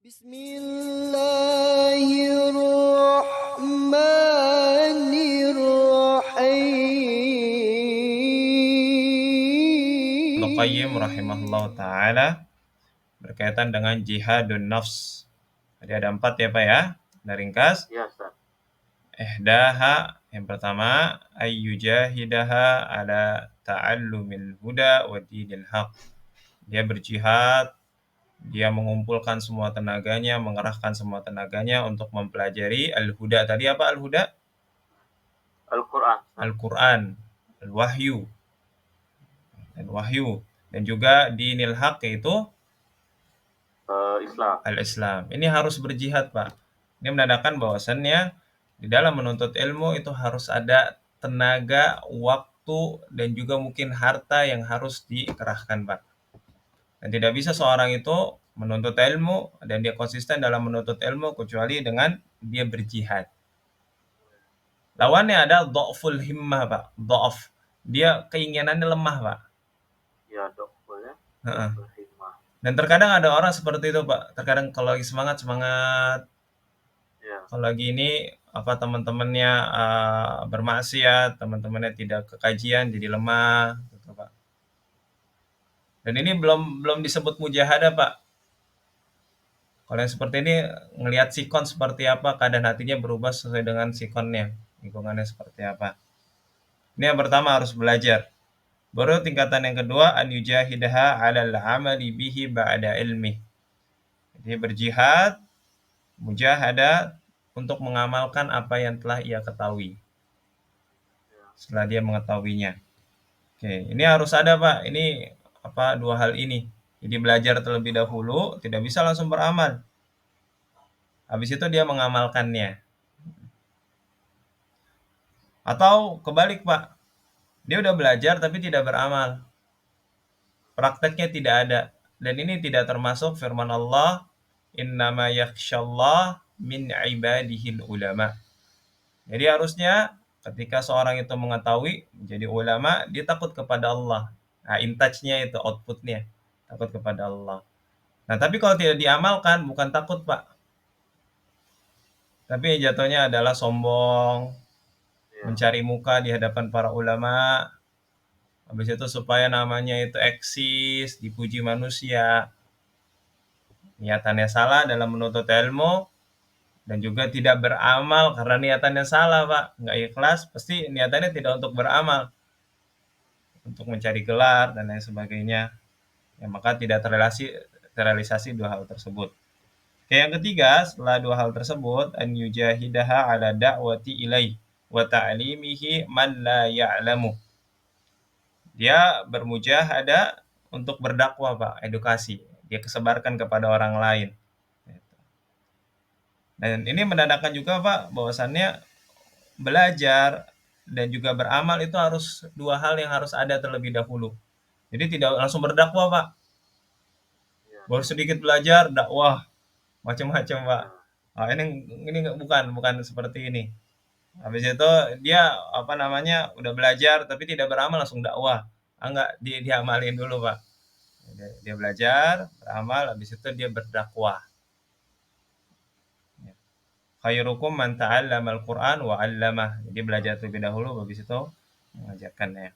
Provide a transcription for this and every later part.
Ibnu Qayyim rahimahullah ta'ala berkaitan dengan jihadun nafs. Jadi ada 4 ya Pak ya. Nah ringkas. Ya, Ustaz. Ihdaha, yang pertama, ayyujahidaha ala ta'allumil huda wa dinil haq. Dia berjihad, dia mengumpulkan semua tenaganya, mengerahkan semua tenaganya untuk mempelajari al-huda. Tadi apa al-huda? Al-Quran. Al-Quran, al-wahyu. Al-wahyu. Dan juga dinil haq yaitu Islam. al-Islam. Ini harus berjihad, Pak. Ini menandakan bahwasannya di dalam menuntut ilmu itu harus ada tenaga, waktu, dan juga mungkin harta yang harus dikerahkan, Pak. Dan tidak bisa seorang itu menuntut ilmu dan dia konsisten dalam menuntut ilmu kecuali dengan dia berjihad. Lawannya ada dha'ful himmah, Pak. Dha'f. Dia keinginannya lemah, Pak. Ya, dok, boleh. Heeh. Berhikmah. Dan terkadang ada orang seperti itu, Pak. Terkadang kalau lagi semangat, Ya. kalau lagi ini teman-temannya bermaksiat, teman-temannya tidak ke kajian jadi lemah gitu, Pak. Dan ini belum disebut mujahadah, Pak. Kalau yang seperti ini ngelihat sikon seperti apa, keadaan hatinya berubah sesuai dengan sikonnya, lingkungannya seperti apa. Ini yang pertama harus belajar. Baru tingkatan yang kedua, an yujahidaha 'alal 'amali bihi ba'da ilmi. Jadi berjihad, mujahadah untuk mengamalkan apa yang telah ia ketahui setelah dia mengetahuinya. Oke, ini harus ada, Pak. Ini dua hal ini. Jadi belajar terlebih dahulu, tidak bisa langsung beramal. Habis itu dia mengamalkannya. Atau kebalik, Pak. Dia udah belajar tapi tidak beramal. Prakteknya tidak ada. Dan ini tidak termasuk firman Allah, innama yakhshallah min ibadihil ulama. Jadi harusnya ketika seorang itu mengetahui menjadi ulama, dia takut kepada Allah. Nah, intouch-nya itu output-nya, takut kepada Allah. Nah, tapi kalau tidak diamalkan, bukan takut, Pak. Tapi jatuhnya adalah sombong, Ya. mencari muka di hadapan para ulama. Habis itu supaya namanya itu eksis, dipuji manusia. Niatannya salah dalam menuntut ilmu, dan juga tidak beramal karena niatannya salah, Pak. Nggak ikhlas, pasti niatannya tidak untuk beramal, untuk mencari gelar dan lain sebagainya. Ya, maka tidak terrealisasi dua hal tersebut. Oke, yang ketiga, setelah dua hal tersebut, an yujahidaha ala da'wati ilai wa ta'limihi man la ya'lamu. Dia bermujahadah untuk berdakwah, Pak, edukasi. Dia kesebarkan kepada orang lain. Dan ini menandakan juga, Pak, bahwasannya belajar dan juga beramal itu harus dua hal yang harus ada terlebih dahulu. Jadi tidak langsung berdakwah, Pak. Baru sedikit belajar, dakwah, macam-macam, Pak. Nah, ini bukan seperti ini. Habis itu dia udah belajar tapi tidak beramal langsung dakwah. Enggak, diamalin dulu, Pak. Dia belajar, beramal, habis itu dia berdakwah. Khairukum man ta'allamal Qur'an wa 'allamah. Jadi belajar terlebih dahulu, habis itu mengajarkannya.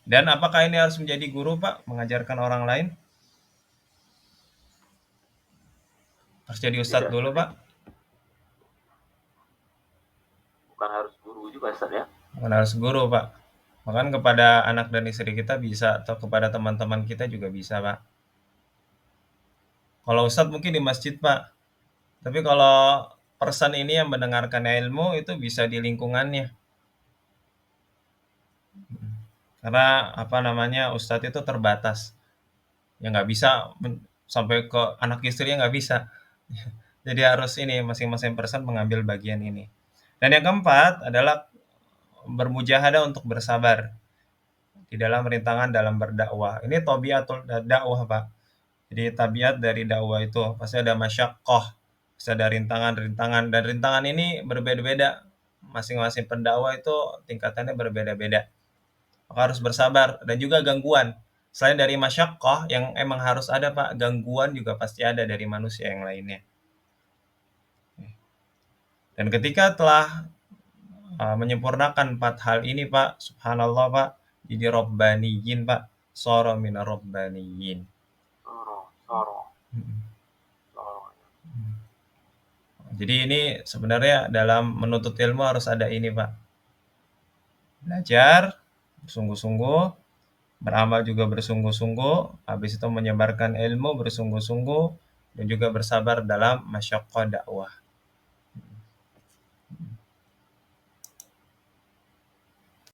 Dan apakah ini harus menjadi guru, Pak? Mengajarkan orang lain? Harus jadi ustadz dulu, Pak? Bukan harus guru juga, Ustaz ya? Bukan harus guru, Pak. Bahkan kepada anak dan istri kita bisa, atau kepada teman-teman kita juga bisa, Pak. Kalau ustadz mungkin di masjid, Pak. Tapi kalau person ini yang mendengarkan ilmu itu bisa di lingkungannya. Karena ustadz itu terbatas. Ya nggak bisa sampai ke anak istrinya, nggak bisa. Jadi harus ini masing-masing person mengambil bagian ini. Dan yang keempat adalah bermujahadah untuk bersabar di dalam rintangan dalam berdakwah. Ini tabiatul dakwah, Pak. Jadi tabiat dari dakwah itu pasti ada masyaqqah, pasti ada rintangan-rintangan, dan rintangan ini berbeda-beda. Masing-masing pendakwah itu tingkatannya berbeda-beda. Maka harus bersabar, dan juga gangguan. Selain dari masyaqqah yang emang harus ada, Pak, gangguan juga pasti ada dari manusia yang lainnya. Dan ketika telah menyempurnakan 4 hal ini, Pak, subhanallah, Pak, jadi rabbaniyin, Pak, shara minar rabbaniyin. Soro. Mhm. Soro. Jadi ini sebenarnya dalam menuntut ilmu harus ada ini, Pak. Belajar bersungguh-sungguh, beramal juga bersungguh-sungguh, habis itu menyebarkan ilmu bersungguh-sungguh, dan juga bersabar dalam masyaqqah dakwah.